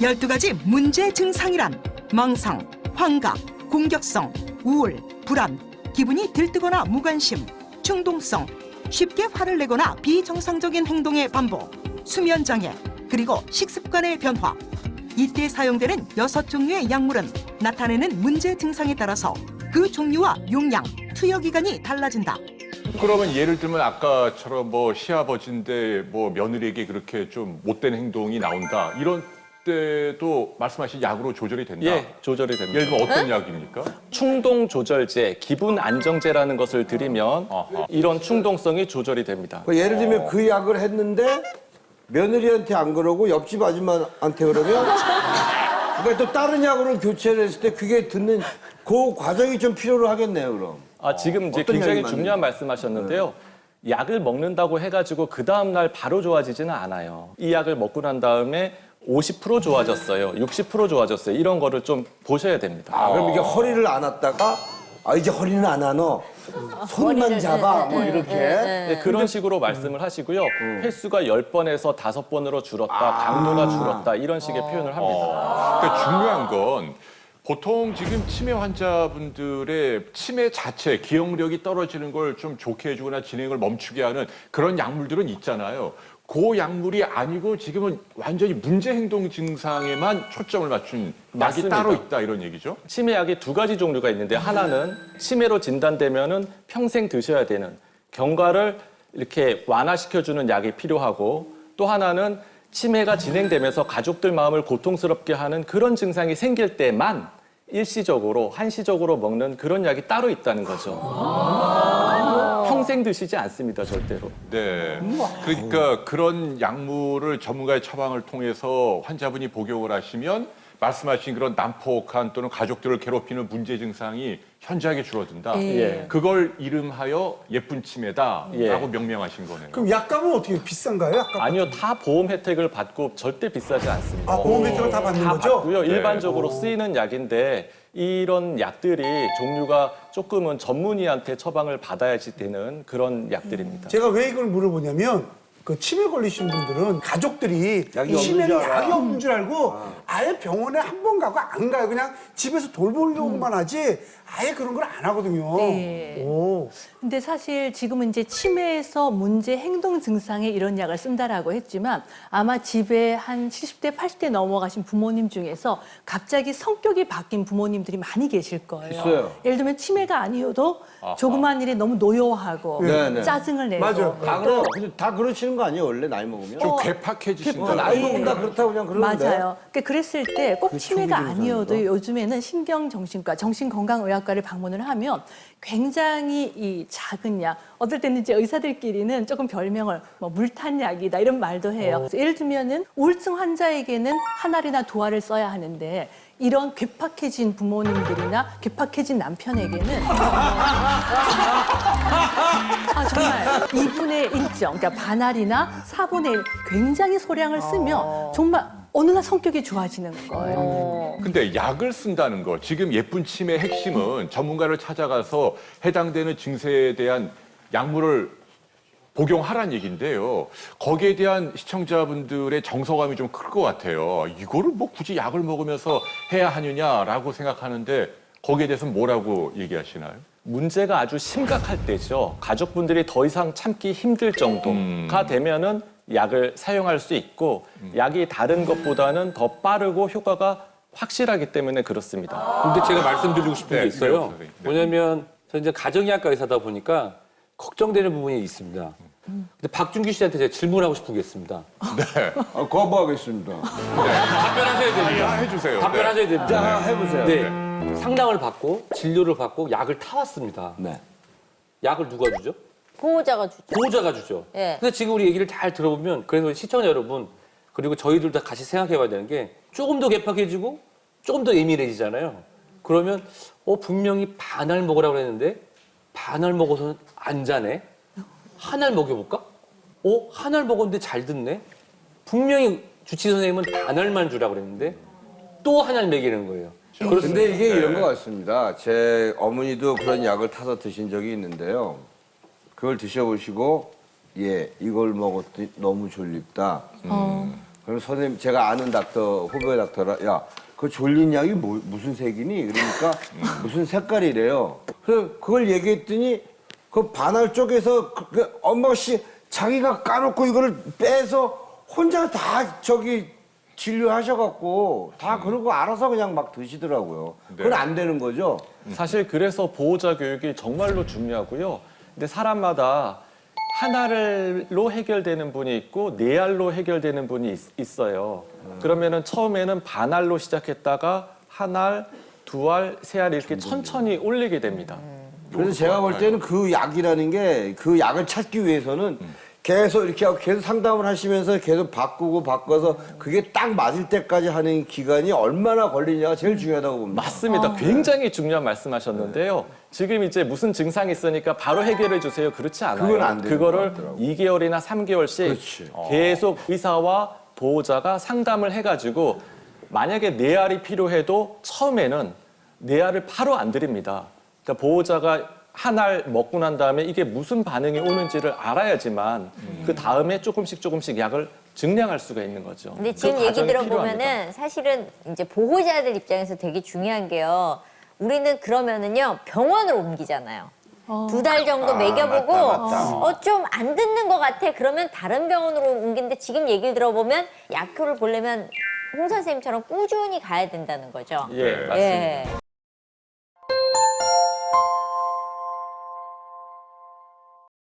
12가지 문제 증상이란 망상, 환각, 공격성, 우울, 불안, 기분이 들뜨거나 무관심, 충동성, 쉽게 화를 내거나 비정상적인 행동의 반복, 수면장애, 그리고 식습관의 변화. 이때 사용되는 6종류의 약물은 나타내는 문제 증상에 따라서 그 종류와 용량, 투여기간이 달라진다. 그러면 예를 들면 아까처럼 뭐 시아버지인데 뭐 며느리에게 그렇게 좀 못된 행동이 나온다. 이런 때도 말씀하신 약으로 조절이 된다. 예, 조절이 됩니다. 예를 들면 어떤 약입니까? 충동 조절제, 기분 안정제라는 것을 드리면 이런 충동성이 조절이 됩니다. 예를 들면 그 약을 했는데 며느리한테 안 그러고 옆집 아줌마한테 그러면 그러니까 또 다른 약으로 교체를 했을 때 그게 듣는 그 과정이 좀 필요로 하겠네요, 그럼. 지금 이제 어떤 굉장히 약이 중요한 말씀하셨는데요. 약을 먹는다고 해가지고 그 다음날 바로 좋아지지는 않아요. 이 약을 먹고 난 다음에 50% 좋아졌어요. 60% 좋아졌어요. 이런 거를 좀 보셔야 됩니다. 그럼 이게 허리를 안 왔다가 이제 허리는 안 하노. 손만 잡아 뭐 이렇게. 네, 그런 식으로 말씀을 하시고요. 횟수가 10번에서 5번으로 줄었다, 강도가 줄었다 이런 식의 표현을 합니다. 그러니까 중요한 건 보통 지금 치매 환자분들의 치매 자체, 기억력이 떨어지는 걸 좀 좋게 해주거나 진행을 멈추게 하는 그런 약물들은 있잖아요. 그 약물이 아니고 지금은 완전히 문제 행동 증상에만 초점을 맞춘 약이 맞습니다. 따로 있다 이런 얘기죠? 치매약이 2가지 종류가 있는데 하나는 치매로 진단되면은 평생 드셔야 되는 경과를 이렇게 완화시켜주는 약이 필요하고 또 하나는 치매가 진행되면서 가족들 마음을 고통스럽게 하는 그런 증상이 생길 때만 일시적으로 한시적으로 먹는 그런 약이 따로 있다는 거죠. 평생 드시지 않습니다, 절대로. 네. 그러니까 그런 약물을 전문가의 처방을 통해서 환자분이 복용을 하시면 말씀하신 그런 난폭한 또는 가족들을 괴롭히는 문제 증상이 현저하게 줄어든다. 예. 그걸 이름하여 예쁜 치매다라고 예. 명명하신 거네요. 그럼 약값은 어떻게 비싼가요? 약값? 아니요, 다 보험 혜택을 받고 절대 비싸지 않습니다. 보험 혜택을 다 받는 거죠? 받고요. 일반적으로 쓰이는 약인데 이런 약들이 종류가 조금은 전문의한테 처방을 받아야지 되는 그런 약들입니다. 제가 왜 이걸 물어보냐면 그 치매 걸리신 분들은 가족들이 약이 없는 치매는 줄 알아. 약이 없는 줄 알고 아예 병원에 한 번 가고 안 가요. 그냥 집에서 돌보려고만 하지 아예 그런 걸 안 하거든요. 네. 오. 근데 사실 지금은 이제 치매에서 문제 행동 증상에 이런 약을 쓴다라고 했지만 아마 집에 한 70대, 80대 넘어가신 부모님 중에서 갑자기 성격이 바뀐 부모님들이 많이 계실 거예요. 있어요. 예를 들면 치매가 아니어도 조그만 일에 너무 노여워하고 네. 짜증을 내고 맞아요. 다 그러시는 거 아니에요, 원래 나이 먹으면? 좀 괴팍해지신다. 나이 먹으면 다 그렇다고 그냥 그러는데. 맞아요. 그러니까 그랬을 때 꼭 치매가 초기 아니어도 증상인가? 요즘에는 신경정신과, 정신건강의학과를 방문을 하면 굉장히 이 작은 약, 어떨 때는 이제 의사들끼리는 조금 별명을 뭐 물탄약이다 이런 말도 해요. 그래서 예를 들면은 우울증 환자에게는 한 알이나 두 알을 써야 하는데 이런 괴팍해진 부모님들이나 괴팍해진 남편에게는 정말 2분의 1정, 그러니까 반알이나 4분의 1 굉장히 소량을 쓰면 정말 어느 날 성격이 좋아지는 거예요. 근데 약을 쓴다는 거, 지금 예쁜 치매의 핵심은 전문가를 찾아가서 해당되는 증세에 대한 약물을 복용하란 얘기인데요. 거기에 대한 시청자분들의 정서감이 좀 클 것 같아요. 이거를 뭐 굳이 약을 먹으면서 해야 하느냐라고 생각하는데 거기에 대해서는 뭐라고 얘기하시나요? 문제가 아주 심각할 때죠. 가족분들이 더 이상 참기 힘들 정도가 되면은 약을 사용할 수 있고 약이 다른 것보다는 더 빠르고 효과가 확실하기 때문에 그렇습니다. 근데 제가 말씀드리고 싶은 게 있어요. 선생님. 네. 뭐냐면 저 이제 가정의학과 의사다 보니까 걱정되는 부분이 있습니다. 근데 박준규 씨한테 제가 질문하고 싶은 게 있습니다. 거부하겠습니다. 답변하셔야 됩니다. 해주세요. 답변하셔야 됩니다. 자, 해보세요. 네. 상담을 받고 진료를 받고 약을 타왔습니다. 네. 약을 누가 주죠? 보호자가 주죠. 보호자가 주죠. 예. 근데 지금 우리 얘기를 잘 들어보면 그래서 시청자 여러분 그리고 저희들 다 같이 생각해 봐야 되는 게 조금 더 괴팍해지고 조금 더 예민해지잖아요. 그러면 분명히 반알 먹으라고 했는데 반알 먹어서는 안 자네. 한 알 먹여볼까? 한 알 먹었는데 잘 듣네. 분명히 주치 선생님은 반알만 주라고 그랬는데 또 한 알 먹이는 거예요. 근데 이게 이런 것 같습니다. 제 어머니도 그런 약을 타서 드신 적이 있는데요. 그걸 드셔보시고, 이걸 먹었더니 너무 졸립다. 그럼 선생님 제가 아는 닥터 후배 닥터라 야 그 졸린 약이 무슨 색이니? 그러니까 무슨 색깔이래요. 그래서 그걸 얘기했더니 그 반알 쪽에서 그 엄마가 자기가 까놓고 이거를 빼서 혼자 다 진료하셔갖고 다 그러고 알아서 그냥 막 드시더라고요. 그건 안 되는 거죠. 사실 그래서 보호자 교육이 정말로 중요하고요. 근데 사람마다 한 알로 해결되는 분이 있고 네 알로 해결되는 분이 있어요. 그러면은 처음에는 반 알로 시작했다가 한 알, 두 알, 세 알 이렇게 천천히 올리게 됩니다. 그래서 제가 볼 때는 그 약이라는 게 그 약을 찾기 위해서는 계속 이렇게 하고 계속 상담을 하시면서 계속 바꿔서 그게 딱 맞을 때까지 하는 기간이 얼마나 걸리냐가 제일 중요하다고 봅니다. 맞습니다. 굉장히 중요한 말씀하셨는데요. 지금 이제 무슨 증상이 있으니까 바로 해결해 주세요. 그렇지 않아요. 그건 안 되는 그거를 것 같더라고요. 2개월이나 3개월씩 그렇지. 계속 의사와 보호자가 상담을 해가지고 만약에 네 알이 필요해도 처음에는 네 알을 바로 안 드립니다. 그러니까 보호자가 한 알 먹고 난 다음에 이게 무슨 반응이 오는지를 알아야지만 그 다음에 조금씩 약을 증량할 수가 있는 거죠. 근데 지금 그 얘기 과정이 들어보면은 필요합니다. 사실은 이제 보호자들 입장에서 되게 중요한 게요. 우리는 그러면은요 병원으로 옮기잖아요. 2달 정도 먹여보고 맞다. 좀 안 듣는 것 같아. 그러면 다른 병원으로 옮기는데 지금 얘기를 들어보면 약효를 보려면 홍 선생님처럼 꾸준히 가야 된다는 거죠. 예, 맞습니다. 예.